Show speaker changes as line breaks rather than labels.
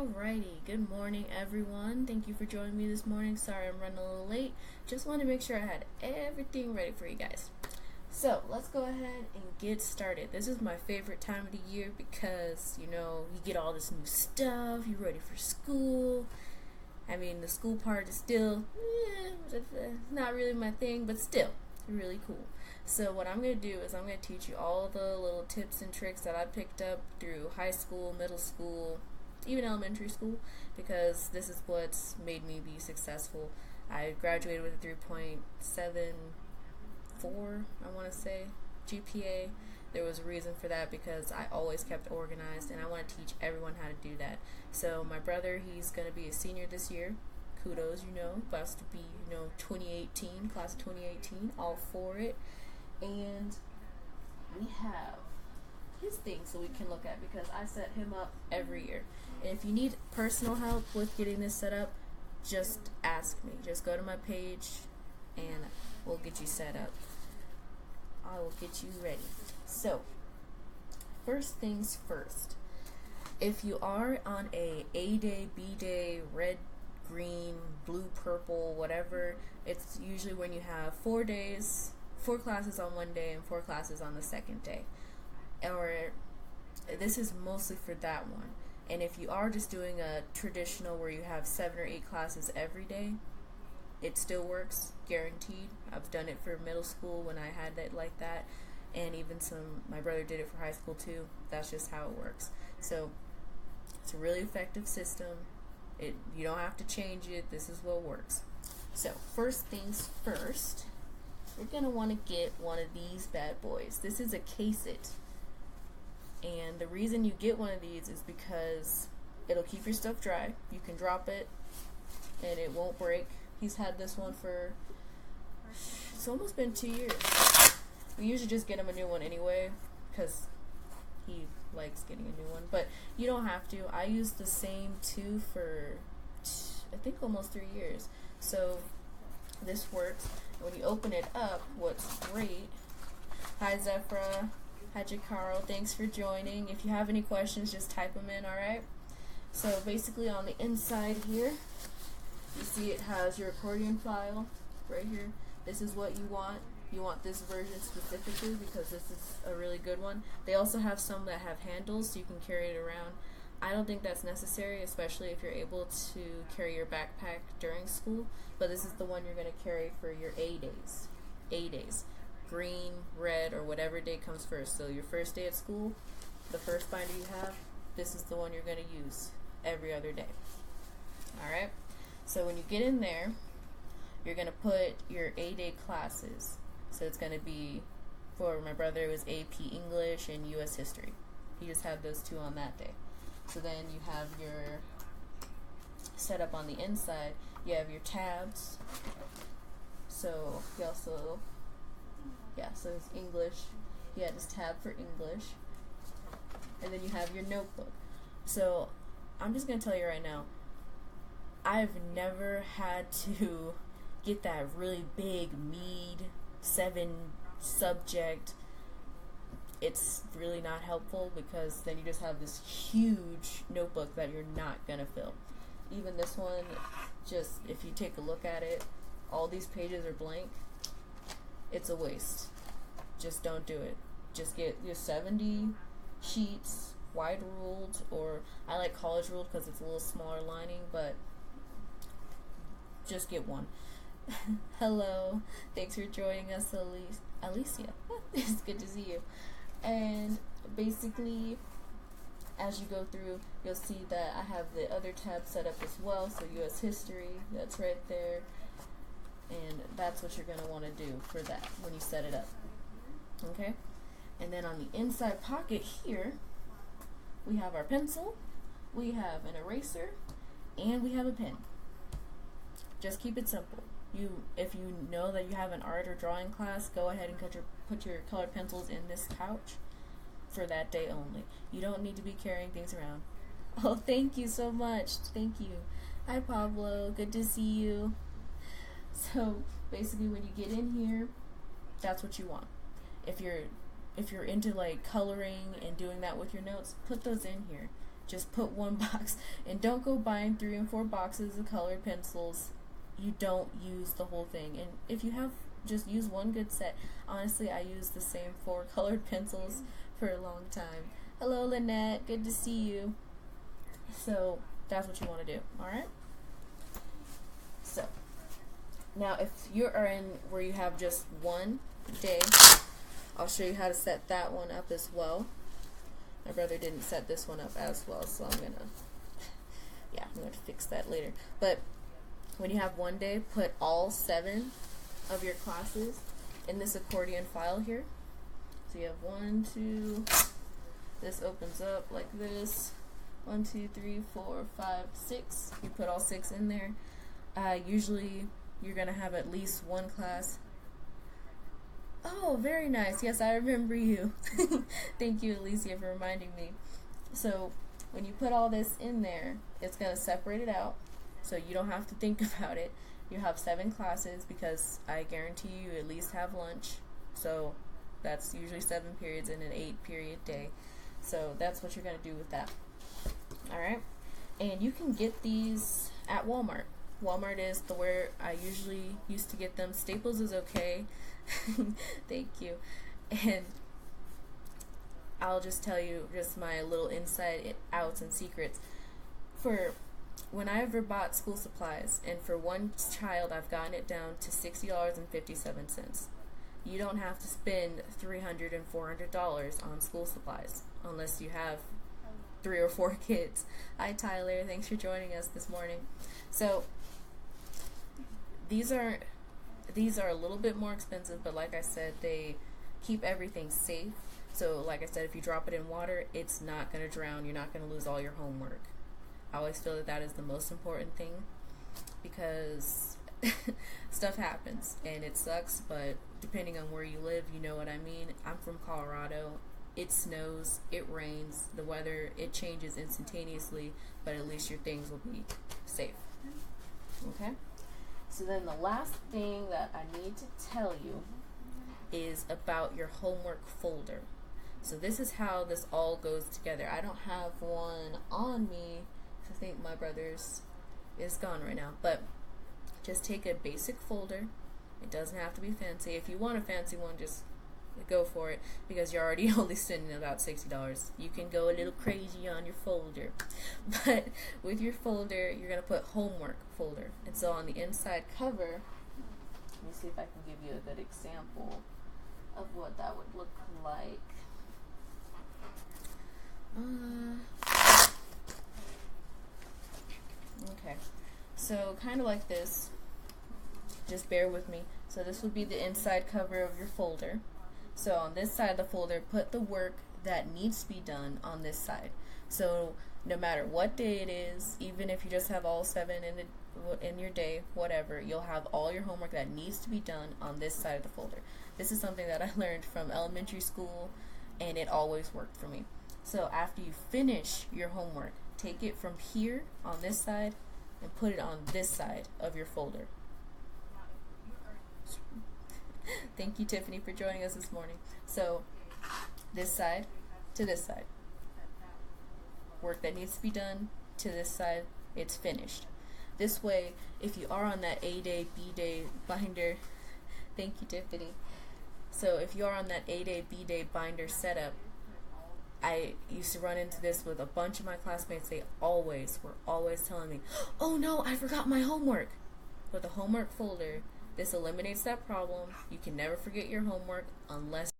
Alrighty, good morning everyone. Thank you for joining me this morning. Sorry I'm running a little late. Just want to make sure I had everything ready for you guys. So let's go ahead and get started. This is my favorite time of the year because, you get all this new stuff, you're ready for school. I mean, the school part is still not really my thing, but still really cool. So what I'm going to do is I'm going to teach you all the little tips and tricks that I picked up through high school, middle school, even elementary school, because this is what's made me be successful. I graduated with a 3.74, I want to say, GPA. There was a reason for that because I always kept organized, and I want to teach everyone how to do that. So my brother, he's going to be a senior this year. Kudos, about to be, 2018, class of 2018, all for it. And we have his thing so we can look at, because I set him up every year. And if you need personal help with getting this set up, just ask me. Just go to my page and we'll get you set up. I will get you ready. So, first things first. If you are on a day, B day, red, green, blue, purple, whatever, it's usually when you have 4 classes on one day and 4 classes on the second day. Or this is mostly for that one. And if you are just doing a traditional where you have 7 or 8 classes every day, it still works, guaranteed. I've done it for middle school when I had it like that, and even my brother did it for high school too. That's just how it works. So it's a really effective system. You don't have to change it. This is what works. So first things first, you're going to want to get one of these bad boys. This is a case-it. And the reason you get one of these is because it'll keep your stuff dry. You can drop it and it won't break. He's had this one for, it's almost been 2 years. We usually just get him a new one anyway because he likes getting a new one. But you don't have to. I used the same two for, I think, almost 3 years. So this works. When you open it up, what's great, hi Zephra, hi Jakaro, thanks for joining. If you have any questions, just type them in, alright? So basically on the inside here, you see it has your accordion file right here. This is what you want. You want this version specifically because this is a really good one. They also have some that have handles so you can carry it around. I don't think that's necessary, especially if you're able to carry your backpack during school, but this is the one you're going to carry for your A days. Green, red, or whatever day comes first. So your first day at school, the first binder you have, this is the one you're going to use every other day. Alright? So when you get in there, you're going to put your A-day classes. So it's going to be, for my brother, it was AP English and U.S. History. He just had those two on that day. So then you have your setup on the inside. You have your tabs. So he also, so it's English. He had his tab for English. And then you have your notebook. So I'm just going to tell you right now, I've never had to get that really big 7 subject. It's really not helpful because then you just have this huge notebook that you're not going to fill. Even this one, just if you take a look at it, all these pages are blank. It's a waste. Just don't do it. Just get your 70 sheets, wide ruled, or I like college ruled because it's a little smaller lining, but just get one. Hello. Thanks for joining us, Alicia. It's good to see you. And basically, as you go through, you'll see that I have the other tab set up as well. So U.S. History, that's right there. And that's what you're going to want to do for that when you set it up. Okay? And then on the inside pocket here, we have our pencil, we have an eraser, and we have a pen. Just keep it simple. If you know that you have an art or drawing class, go ahead and put your colored pencils in this pouch for that day only. You don't need to be carrying things around. Oh, thank you so much. Thank you. Hi, Pablo. Good to see you. So basically, when you get in here, that's what you want. If you're into like coloring and doing that with your notes, put those in here. just put one box, and don't go buying 3 and 4 boxes of colored pencils. You don't use the whole thing. And if you have, just use one good set. Honestly, I used the same 4 colored pencils for a long time. Hello, Lynette. Good to see you. So that's what you want to do. Alright? So now if you are in where you have just one day, I'll show you how to set that one up as well. My brother didn't set this one up as well, so I'm gonna fix that later. But when you have one day, put all 7 of your classes in this accordion file here. So you have 1, 2, this opens up like this, 1, 2, 3, 4, 5, 6. You put all 6 in there. Usually you're gonna have at least one class. Oh, very nice. Yes, I remember you. Thank you, Alicia, for reminding me. So when you put all this in there, it's gonna separate it out, so you don't have to think about it. You have 7 classes because I guarantee you at least have lunch. So that's usually 7 periods in an 8-period day. So that's what you're gonna do with that. Alright? And you can get these at Walmart. Walmart is where I usually used to get them. Staples is okay. Thank you. And I'll just tell you just my little inside outs and secrets. For when I ever bought school supplies, and for one child I've gotten it down to $60.57. You don't have to spend $300 and $400 on school supplies unless you have 3 or 4 kids. Hi Tyler, thanks for joining us this morning. So these are a little bit more expensive, but like I said, they keep everything safe. So like I said, if you drop it in water, it's not going to drown. You're not going to lose all your homework. I always feel that that is the most important thing, because stuff happens and it sucks, but depending on where you live, you know what I mean. I'm from Colorado. It snows, it rains, the weather, it changes instantaneously, but at least your things will be safe. Okay? So then the last thing that I need to tell you is about your homework folder. So this is how this all goes together. I don't have one on me. I think my brother's is gone right now. But just take a basic folder. It doesn't have to be fancy. If you want a fancy one, just go for it, because you're already only spending about $60. You can go a little crazy on your folder. But with your folder, you're going to put homework folder. And so on the inside cover, let me see if I can give you a good example of what that would look like. Okay, so kind of like this. Just bear with me. So this would be the inside cover of your folder. So on this side of the folder, put the work that needs to be done on this side. So no matter what day it is, even if you just have all 7 in your day, whatever, you'll have all your homework that needs to be done on this side of the folder. This is something that I learned from elementary school, and it always worked for me. So after you finish your homework, take it from here on this side and put it on this side of your folder. Thank you, Tiffany, for joining us this morning. So this side to this side. Work that needs to be done to this side, it's finished. This way, if you are on that A-Day, B-Day binder, thank you, Tiffany. So if you are on that A-Day, B-Day binder setup, I used to run into this with a bunch of my classmates. They were always telling me, oh no, I forgot my homework. With the homework folder, this eliminates that problem. You can never forget your homework unless